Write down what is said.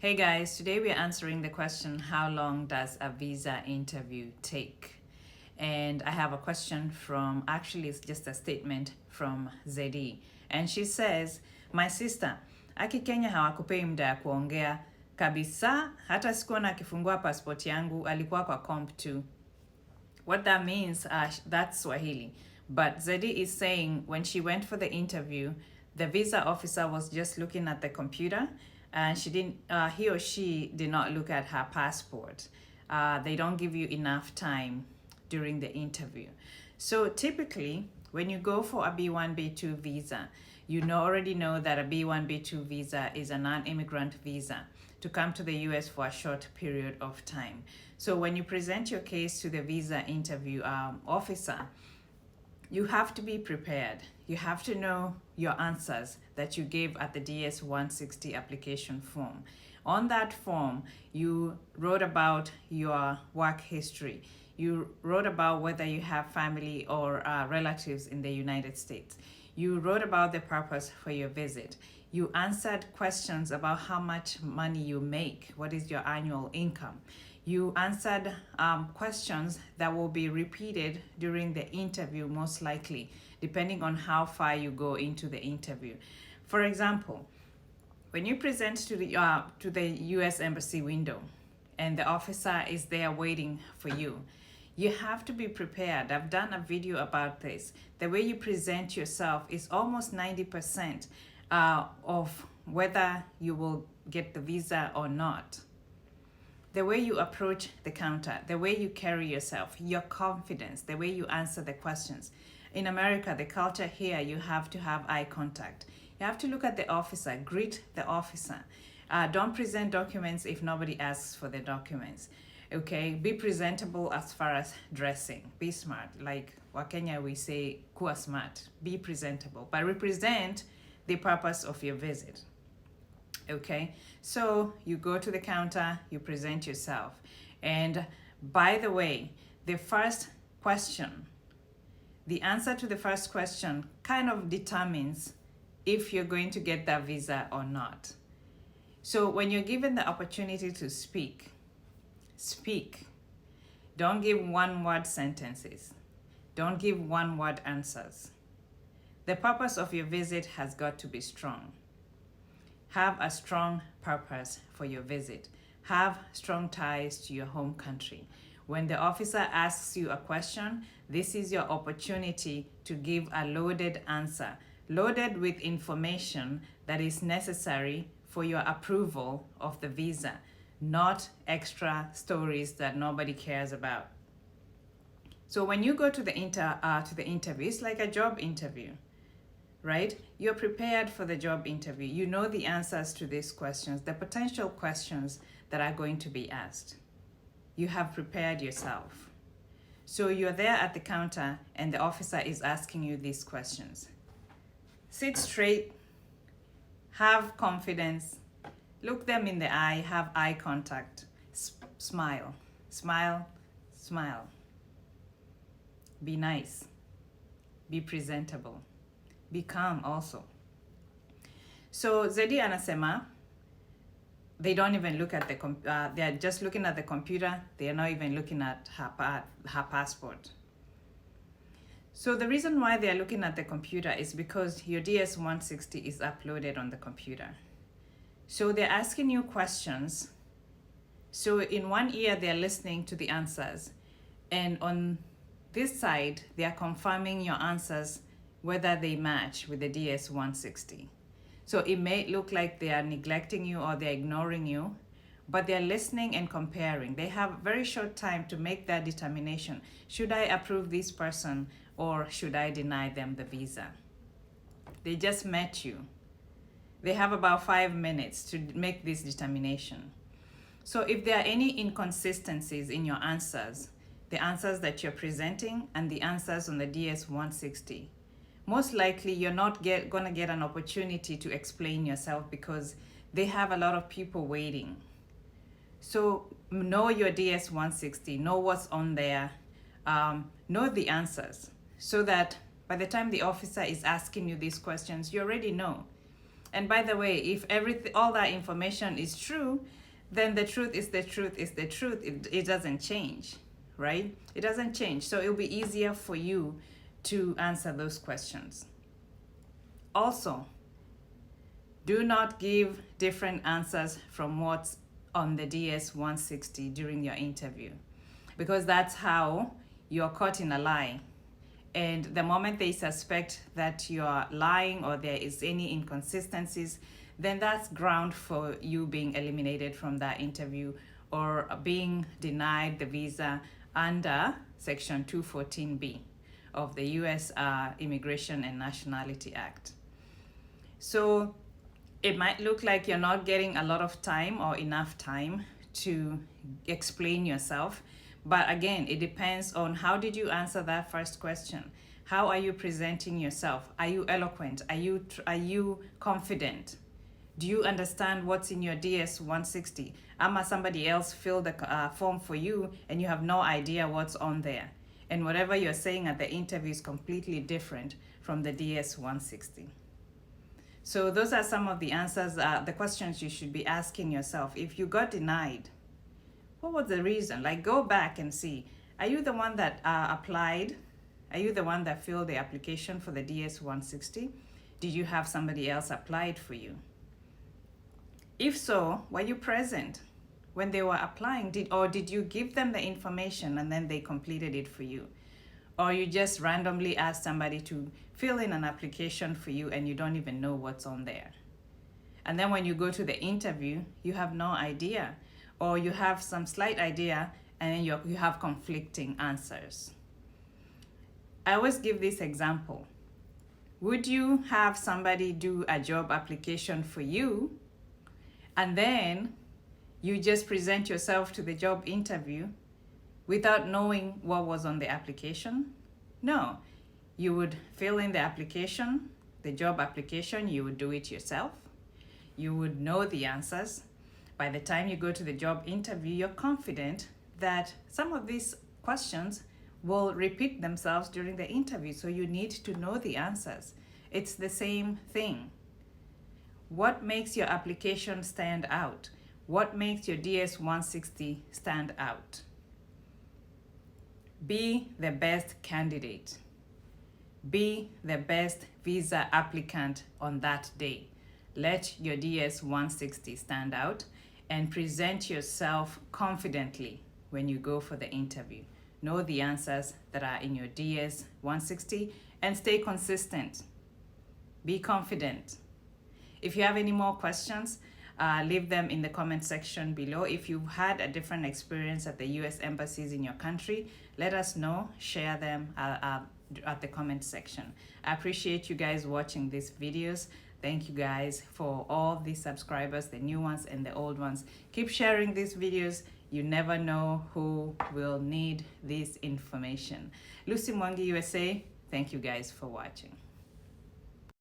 Hey guys, today we're answering the question, how long does a visa interview take? And I have a question from, actually it's just a statement from Zedi. And she says, my sister, aki Kenya hawakupei muda ya kuongea kabisa, hata sikuona akifungua passport yangu, alikuwa kwa comp 2. What that means, that's Swahili. But Zedi is saying when she went for the interview, the visa officer was just looking at the computer and he or she did not look at her passport. They don't give you enough time during the interview. So typically, when you go for a B1, B2 visa, already know that a B1, B2 visa is a non-immigrant visa to come to the US for a short period of time. So when you present your case to the visa interview officer, you have to be prepared. You have to know your answers that you gave at the DS-160 application form. On that form, you wrote about your work history. You wrote about whether you have family or relatives in the United States. You wrote about the purpose for your visit. You answered questions about how much money you make, what is your annual income. You answered questions that will be repeated during the interview, most likely, depending on how far you go into the interview. For example, when you present to the US Embassy window and the officer is there waiting for you, you have to be prepared. I've done a video about this. The way you present yourself is almost 90% of whether you will get the visa or not. The way you approach the counter, the way you carry yourself, your confidence, the way you answer the questions. In America, the culture here, you have to have eye contact. You have to look at the officer, greet the officer. Don't present documents if nobody asks for the documents. Okay, be presentable as far as dressing. Be smart. Like Wakenya, we say, kuwa smart. Be presentable, but represent the purpose of your visit. Okay, so you go to the counter, you present yourself. And by the way, the first question, the answer to the first question kind of determines if you're going to get that visa or not. So when you're given the opportunity to speak. Don't give one-word sentences. Don't give one-word answers. The purpose of your visit has got to be strong. Have a strong purpose for your visit. Have strong ties to your home country. When the officer asks you a question, this is your opportunity to give a loaded answer, loaded with information that is necessary for your approval of the visa, not extra stories that nobody cares about. So when you go to the interview, it's like a job interview. Right? You're prepared for the job interview. You know the answers to these questions, the potential questions that are going to be asked. You have prepared yourself. So you're there at the counter and the officer is asking you these questions. Sit straight, have confidence, look them in the eye, have eye contact, smile, smile, smile. Be nice, be presentable. Be calm also. So Zedi anasema, they don't even look at they're just looking at the computer. They are not even looking at her passport. So the reason why they are looking at the computer is because your DS-160 is uploaded on the computer. So they're asking you questions. So in one ear, they're listening to the answers. And on this side, they are confirming your answers whether they match with the DS-160. So it may look like they are neglecting you or they're ignoring you, but they're listening and comparing. They have very short time to make that determination. Should I approve this person or should I deny them the visa? They just met you. They have about 5 minutes to make this determination. So if there are any inconsistencies in your answers, the answers that you're presenting and the answers on the DS-160, most likely you're not going to get an opportunity to explain yourself because they have a lot of people waiting. So know your DS-160, know what's on there, know the answers so that by the time the officer is asking you these questions, you already know. And by the way, if everything, all that information is true, then the truth is the truth is the truth. It doesn't change, right? It doesn't change. So it'll be easier for you to answer those questions. Also, do not give different answers from what's on the DS-160 during your interview, because that's how you're caught in a lie. And the moment they suspect that you're lying or there is any inconsistencies, then that's ground for you being eliminated from that interview or being denied the visa under Section 214B of the U.S. Immigration and Nationality Act. So it might look like you're not getting a lot of time or enough time to explain yourself. But again, it depends on how did you answer that first question? How are you presenting yourself? Are you eloquent? Are you confident? Do you understand what's in your DS-160? Ama somebody else fill the form for you and you have no idea what's on there. And whatever you're saying at the interview is completely different from the DS-160. So those are some of the answers, the questions you should be asking yourself. If you got denied, what was the reason? Like, go back and see. Are you the one that applied? Are you the one that filled the application for the DS-160? Did you have somebody else apply it for you? If so, were you present when they were applying? Did you give them the information and then they completed it for you? Or you just randomly asked somebody to fill in an application for you and you don't even know what's on there? And then when you go to the interview, you have no idea, or you have some slight idea and then you have conflicting answers. I always give this example. Would you have somebody do a job application for you and then you just present yourself to the job interview without knowing what was on the application? No. You would fill in the application, the job application, you would do it yourself. You would know the answers. By the time you go to the job interview, you're confident that some of these questions will repeat themselves during the interview, so you need to know the answers. It's the same thing. What makes your application stand out? What makes your DS-160 stand out? Be the best candidate. Be the best visa applicant on that day. Let your DS-160 stand out and present yourself confidently when you go for the interview. Know the answers that are in your DS-160 and stay consistent. Be confident. If you have any more questions, leave them in the comment section below. If you've had a different experience at the U.S. embassies in your country, let us know. Share them at the comment section. I appreciate you guys watching these videos. Thank you guys for all the subscribers, the new ones and the old ones. Keep sharing these videos. You never know who will need this information. Lucy Mwangi USA, thank you guys for watching.